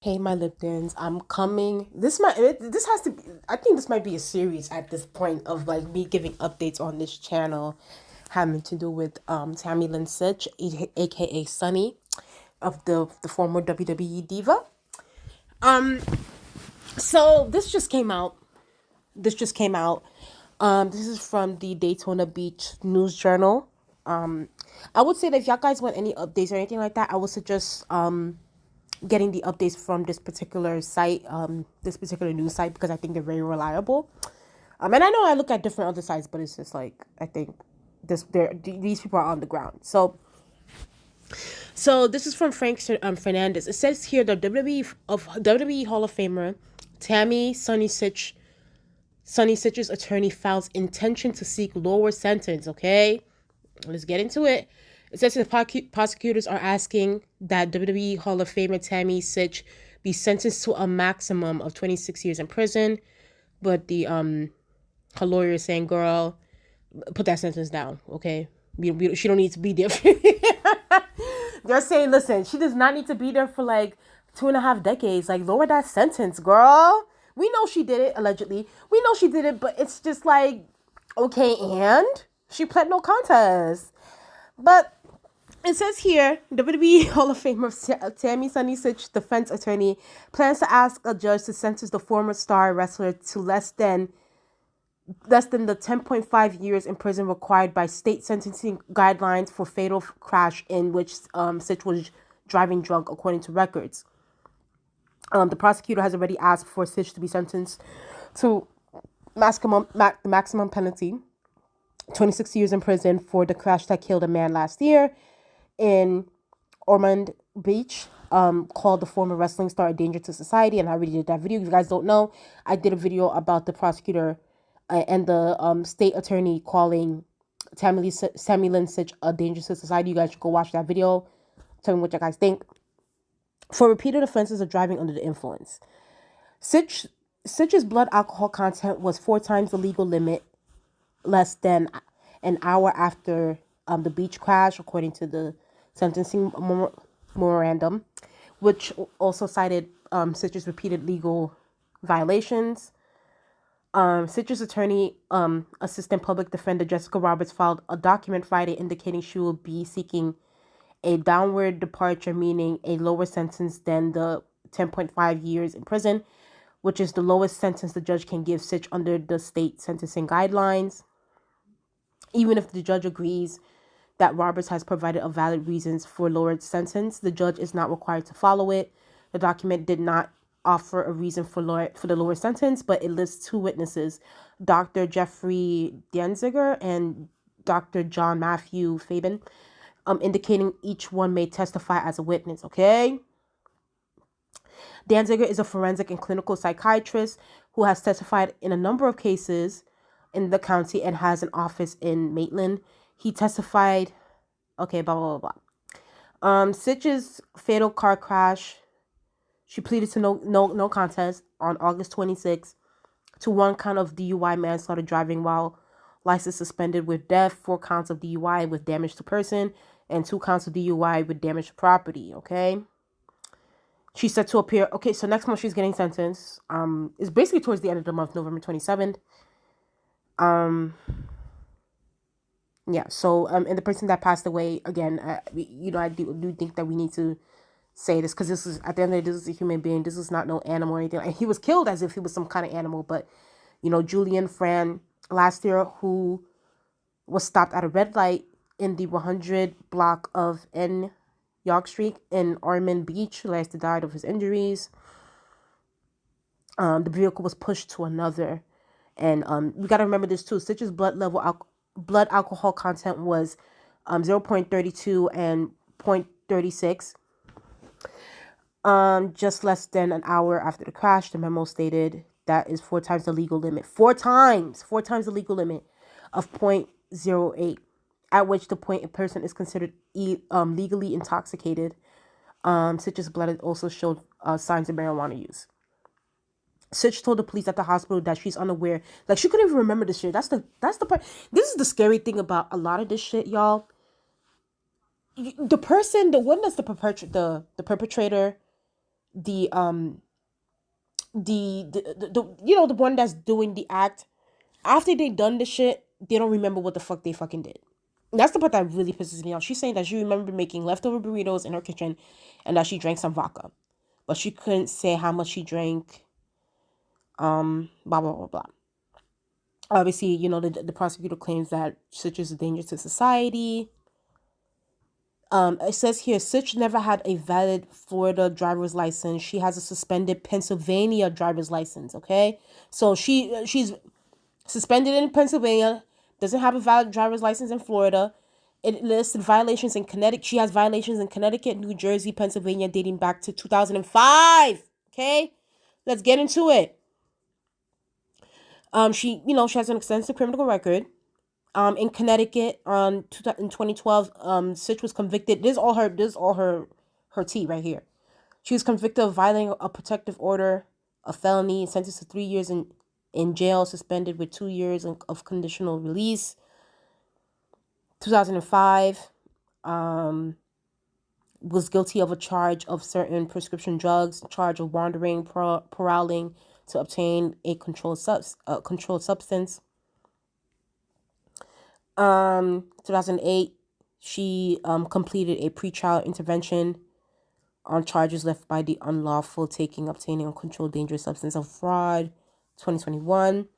Hey, my Liptons, I'm coming. This has to be, I think this might be a series at this point of like me giving updates on this channel having to do with Tammy Sytch, aka Sunny, of the former WWE diva. Um so this just came out. This just came out. This is from the Daytona Beach News Journal. I would say that if y'all guys want any updates or anything like that, I would suggest getting the updates from this particular site, this particular news site, because I think they're very reliable. And I know I look at different other sites, but it's just like I think these people are on the ground. So this is from Frank Fernandez. It says here the WWE Hall of Famer Sunny Sytch's attorney files intention to seek lower sentence. Okay, let's get into it. It says the prosecutors are asking that WWE Hall of Famer Tammy Sytch be sentenced to a maximum of 26 years in prison, but the her lawyer is saying, "Girl, put that sentence down, okay? She don't need to be there." They're saying, "Listen, she does not need to be there for like 2.5 decades. Like, lower that sentence, girl." We know she did it allegedly. We know she did it, but it's just like, okay, and she pled no contest. But it says here, WWE Hall of Famer Tammy Sytch defense attorney plans to ask a judge to sentence the former star wrestler to less than the 10.5 years in prison required by state sentencing guidelines for fatal crash in which Sytch was driving drunk, according to records. The prosecutor has already asked for Sytch to be sentenced to the maximum penalty, 26 years in prison for the crash that killed a man last year in Ormond Beach, called the former wrestling star a danger to society. And I already did that video. If you guys don't know, I did a video about the prosecutor and the state attorney calling Tammy Sytch a danger to society. You guys should go watch that video. Tell me what you guys think. For repeated offenses of driving under the influence, Sytch's blood alcohol content was 4 times the legal limit, less than an hour after the beach crash, according to the sentencing memorandum, which also cited Sytch's repeated legal violations. Sytch's attorney, assistant public defender Jessica Roberts, filed a document Friday indicating she will be seeking a downward departure, meaning a lower sentence than the 10.5 years in prison, which is the lowest sentence the judge can give Sytch under the state sentencing guidelines. Even if the judge agrees that Roberts has provided a valid reasons for lowered sentence, the judge is not required to follow it. The document did not offer a reason for the lower sentence, but it lists 2 witnesses, Dr. Jeffrey Danziger and Dr. John Matthew Fabian, indicating each one may testify as a witness, okay? Danziger is a forensic and clinical psychiatrist who has testified in a number of cases in the county and has an office in Maitland. He testified, okay, blah, blah, blah, blah. Sytch's fatal car crash, she pleaded to no contest on August 26th to 1 count of DUI manslaughter driving while license suspended with death, 4 counts of DUI with damage to person, and 2 counts of DUI with damage to property, okay? She's set to appear, okay, so next month she's getting sentenced. It's basically towards the end of the month, November 27th. Yeah, so, and the person that passed away, again, I do think that we need to say this, because this is, at the end of the day, this is a human being. This is not no animal or anything. And he was killed as if he was some kind of animal, but, Julian Fran last year, who was stopped at a red light in the 100 block of N York Street in Ormond Beach, last died of his injuries. The vehicle was pushed to another, and we got to remember this too. Sytch's blood alcohol content was 0.32 and 0.36. Just less than an hour after the crash. The memo stated that is 4 times the legal limit. 4 times the legal limit of 0.08, at which the point a person is considered legally intoxicated. Sytch's blood also showed signs of marijuana use. Sytch told the police at the hospital that she's unaware. Like, she couldn't even remember this shit. That's the part. This is the scary thing about a lot of this shit, y'all. The one that's the perpetrator, the you know, the one that's doing the act, after they done the shit, they don't remember what the fuck they fucking did. That's the part that really pisses me off. She's saying that she remembered making leftover burritos in her kitchen and that she drank some vodka, but she couldn't say how much she drank. Blah blah blah blah. Obviously, you know, the prosecutor claims that Sytch is a danger to society. It says here, Sytch never had a valid Florida driver's license. She has a suspended Pennsylvania driver's license. Okay, so she's suspended in Pennsylvania, doesn't have a valid driver's license in Florida. It listed violations in Connecticut. She has violations in Connecticut, New Jersey, Pennsylvania, dating back to 2005. Okay, let's get into it. She has an extensive criminal record. In Connecticut, in 2012, Sytch was convicted. This is all her tea right here. She was convicted of violating a protective order, a felony, sentenced to 3 years in jail, suspended with 2 years of conditional release. 2005, was guilty of a charge of certain prescription drugs, charge of wandering, prowling to obtain a controlled substance. 2008, she completed a pretrial intervention on charges left by the unlawful taking, obtaining a controlled dangerous substance of fraud. 2021,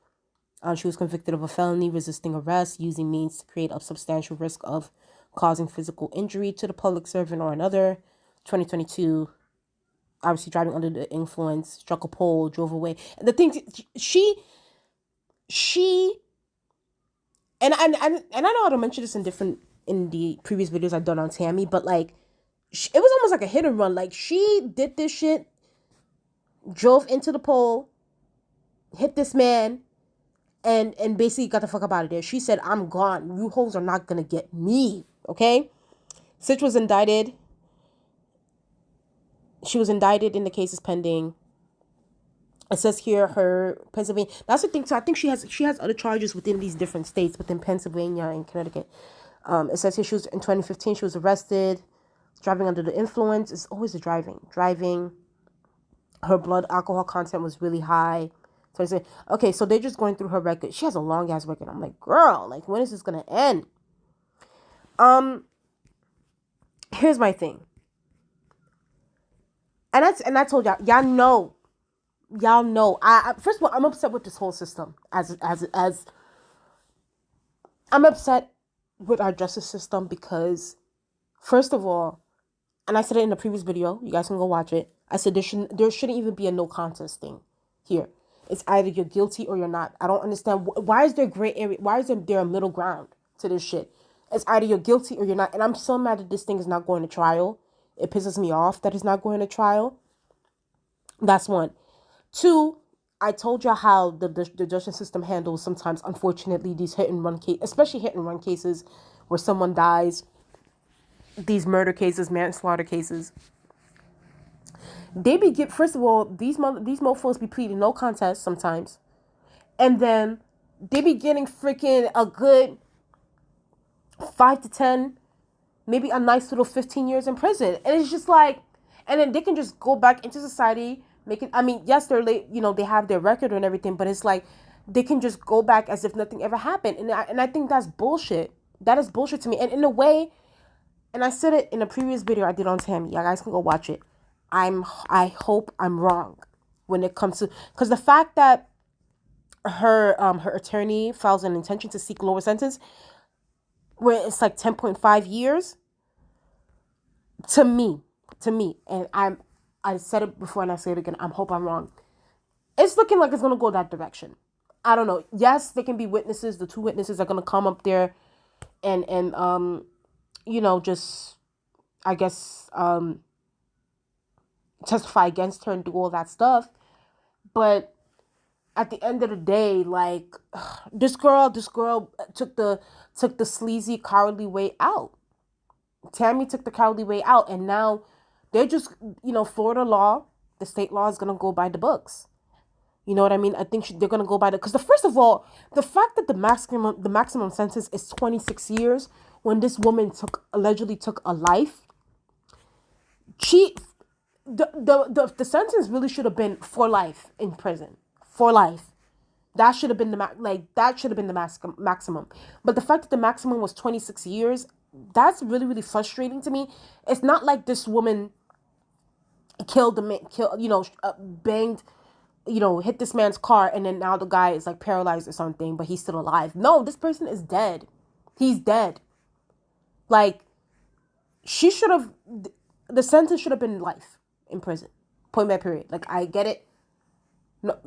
she was convicted of a felony, resisting arrest, using means to create a substantial risk of causing physical injury to the public servant or another. 2022, obviously driving under the influence, struck a pole, drove away. And the thing, she, and I know how to mention this in the previous videos I've done on Tammy, but like, it was almost like a hit and run. Like, she did this shit, drove into the pole, hit this man, and basically got the fuck up out of there. She said, "I'm gone. You hoes are not gonna get me." Okay? Sytch was indicted. She was indicted and the case is pending. It says here her Pennsylvania. That's the thing. So I think she has other charges within these different states, within Pennsylvania and Connecticut. It says here she was in 2015. She was arrested, driving under the influence. It's always the driving. Her blood alcohol content was really high. So I said, okay, so they're just going through her record. She has a long ass record. I'm like, girl, like, when is this gonna end? Here's my thing. And I told y'all know. I first of all, I'm upset with this whole system. As I'm upset with our justice system because, first of all, and I said it in the previous video, you guys can go watch it. I said there shouldn't even be a no contest thing here. It's either you're guilty or you're not. I don't understand why is there gray area? Why is there a middle ground to this shit? It's either you're guilty or you're not. And I'm so mad that this thing is not going to trial. It pisses me off that it's not going to trial. That's one. Two, I told you how the justice system handles sometimes, unfortunately, these hit and run cases, especially hit and run cases where someone dies. These murder cases, manslaughter cases. They be first of all, these mofos be pleading no contest sometimes, and then they be getting freaking a good 5 to 10, maybe a nice little 15 years in prison, and it's just like, and then they can just go back into society, making. I mean, yes, they're late, they have their record and everything, but it's like they can just go back as if nothing ever happened, and I think that's bullshit. That is bullshit to me, and in a way, and I said it in a previous video I did on Tammy. You guys can go watch it. I hope I'm wrong when it comes to, because the fact that her attorney files an intention to seek lower sentence where it's like 10.5 years to me, and I said it before and I say it again, I hope I'm wrong. It's looking like it's going to go that direction. I don't know. Yes, there can be witnesses. The two witnesses are going to come up there and just, I guess, testify against her and do all that stuff. But at the end of the day, like, this girl took the sleazy, cowardly way out. Tammy took the cowardly way out, and now they're just, Florida law, the state law is gonna go by the books. You know what I mean? I think they're gonna go by because first of all, the fact that the maximum sentence is 26 years when this woman allegedly took a life. the sentence really should have been for life in prison. For life. That should have been the maximum. But the fact that the maximum was 26 years, that's really, really frustrating to me. It's not like this woman killed the man, banged, hit this man's car, and then now the guy is like paralyzed or something, but he's still alive. No, this person is dead. He's dead. Like, she should have, the sentence should have been life in prison. Point by period. Like, I get it. No,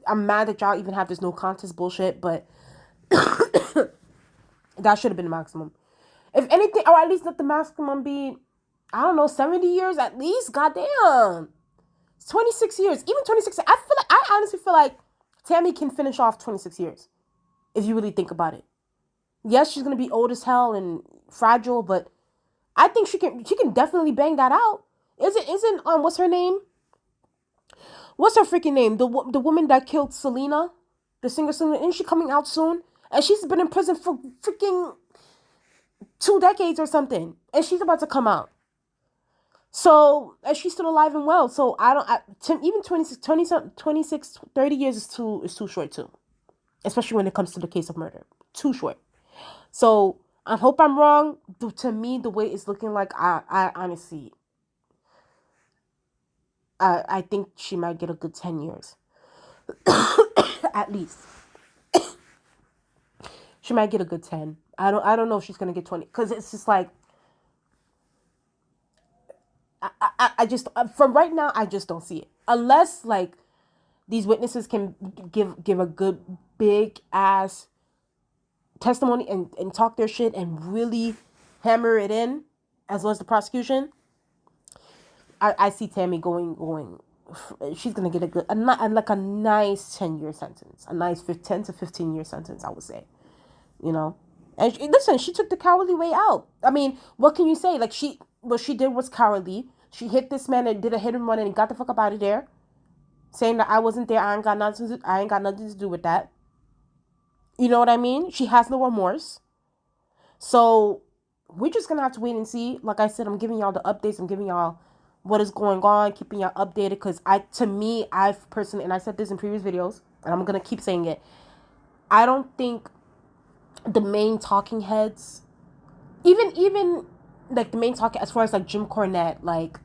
I'm mad that y'all even have this no contest bullshit, but that should have been the maximum. If anything, or at least let the maximum be, I don't know, 70 years at least. Goddamn. 26 years. Even 26. I honestly feel like Tammy can finish off 26 years. If you really think about it. Yes, she's gonna be old as hell and fragile, but I think she can definitely bang that out. Isn't what's her name? What's her freaking name? The woman that killed Selena, the singer Selena. Isn't she coming out soon? And she's been in prison for freaking 2 decades or something, and she's about to come out. So, and she's still alive and well. So even 26, 30 years is too short too, especially when it comes to the case of murder. Too short. So I hope I'm wrong. To me, the way it's looking like, I honestly, I think she might get a good 10 years. At least. She might get a good 10. I don't know if she's gonna get 20. Because it's just like, I just, from right now, I just don't see it. Unless, like, these witnesses can give a good, big ass testimony and talk their shit and really hammer it in, as well as the prosecution. I see Tammy going. She's gonna get a nice 10-year sentence, a nice 10 to 15-year sentence, I would say. And listen, she took the cowardly way out. I mean, what can you say? Like, what she did was cowardly. She hit this man and did a hit and run and got the fuck up out of there, saying that I wasn't there. I ain't got nothing to do with that. You know what I mean? She has no remorse. So we're just gonna have to wait and see. Like I said, I'm giving y'all the updates. I'm giving y'all what is going on, keeping y'all updated. Because I've personally, and I said this in previous videos, and I'm gonna keep saying it, I don't think the main talking heads, even like the main talking, as far as like jimCornette, like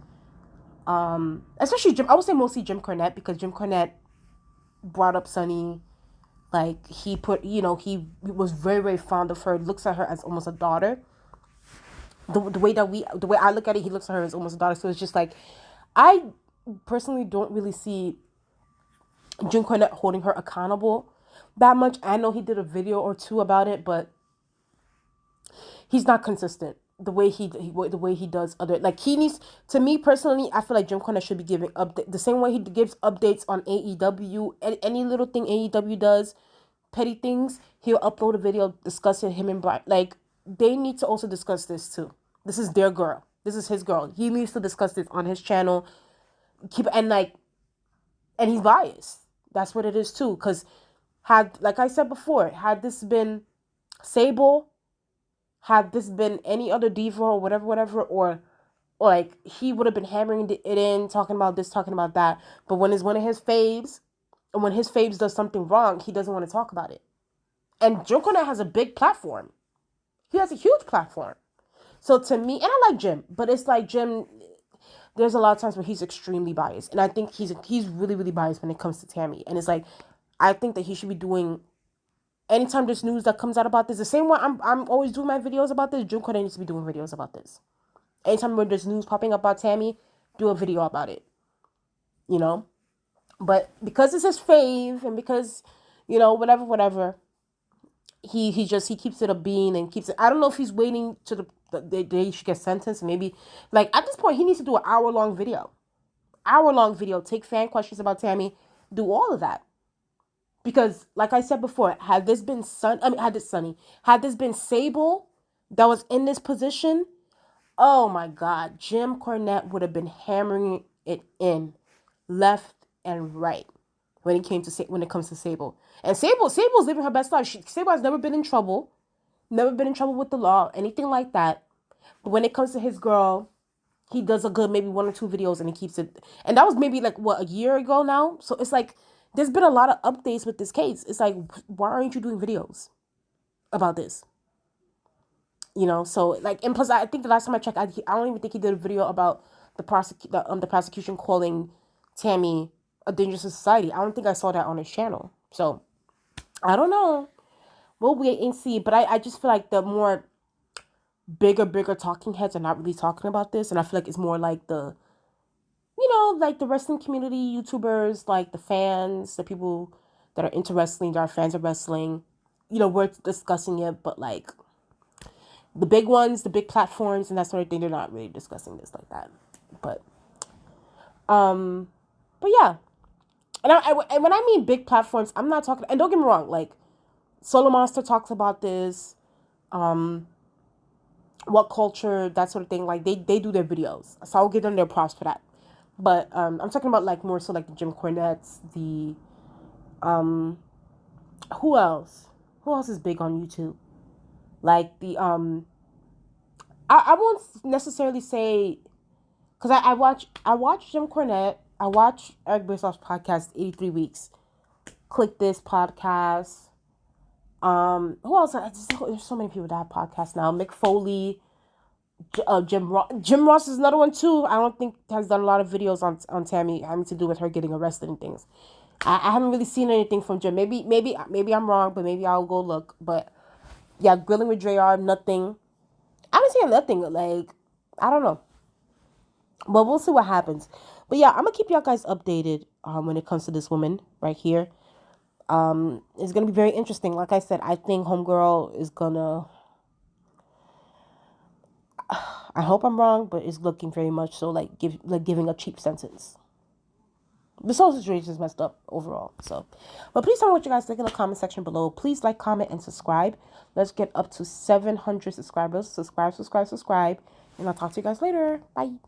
especially I would say mostly jimCornette, because jimCornette brought up Sunny. Like, he was very, very fond of her, looks at her as almost a daughter. The way I look at it, he looks at her as almost a daughter. So it's just like, I personally don't really see jimCornette holding her accountable that much. I know he did a video or two about it, but he's not consistent the way he does other, like, he needs, to me personally, I feel like jimCornette should be giving update the same way he gives updates on AEW. Any little thing AEW does, petty things, he'll upload a video discussing him and Brian. Like, they need to also discuss this too. This is their girl. This is his girl. He needs to discuss this on his channel. And he's biased. That's what it is too. Because like I said before, had this been Sable, had this been any other diva or whatever, or like, he would have been hammering it in, talking about this, talking about that. But when it's one of his faves, and when his faves does something wrong, he doesn't want to talk about it. And jimCornette has a big platform. He has a huge platform. So to me, and I like Jim, but it's like Jim, there's a lot of times where he's extremely biased. And I think he's really, really biased when it comes to Tammy. And it's like, I think that he should be doing, anytime there's news that comes out about this, the same way I'm always doing my videos about this, jimCornette needs to be doing videos about this. Anytime when there's news popping up about Tammy, do a video about it. But because it's his fave, and because, whatever, he keeps it a bean and keeps it. I don't know if he's waiting to the day she gets sentenced. Maybe, like, at this point, he needs to do an hour-long video. Take fan questions about Tammy. Do all of that. Because, like I said before, had this been Sable that was in this position, oh my God, jimCornette would have been hammering it in left and right when it comes to Sable. And Sable's living her best life. Sable has never been in trouble with the law, anything like that. But when it comes to his girl, he does a good maybe 1 or 2 videos and he keeps it. And that was maybe like what, a year ago now. So it's like there's been a lot of updates with this case. It's like, why aren't you doing videos about this? You know, so like, and plus I think the last time I checked, I don't even think he did a video about the prosecution calling Tammy a danger to society. I don't think I saw that on his channel. So I don't know. We'll wait and see. But I just feel like the more bigger talking heads are not really talking about this, and I feel like it's more like the, you know, like the wrestling community, YouTubers, like the fans, the people that are into wrestling, that are fans of wrestling, you know, we're discussing it, but like the big ones, the big platforms and that sort of thing, they're not really discussing this like that. But yeah. And when I mean big platforms, I'm not talking, and don't get me wrong, like Solo Monster talks about this, What Culture, that sort of thing. Like they do their videos, so I'll give them their props for that. But I'm talking about like more so like the jimCornettes, the who else? Who else is big on YouTube? Like the I won't necessarily say, because I watch jimCornette, I watch Eric Bischoff's podcast 83 Weeks, Click This podcast. Who else? There's so many people that have podcasts now. Mick Foley, Jimross is another one too. I don't think has done a lot of videos on Tammy having to do with her getting arrested and things. I haven't really seen anything from Jim. Maybe I'm wrong, but maybe I'll go look. But yeah, Grilling with JR, nothing. I haven't seen nothing. Like, I don't know. But we'll see what happens. But yeah, I'm gonna keep y'all guys updated when it comes to this woman right here. It's gonna be very interesting. Like I said, I think Homegirl is gonna, I hope I'm wrong, but it's looking very much so like giving a cheap sentence. This whole situation is messed up overall. So, but please tell me what you guys think in the comment section below. Please like, comment, and subscribe. Let's get up to 700 subscribers. Subscribe. And I'll talk to you guys later. Bye.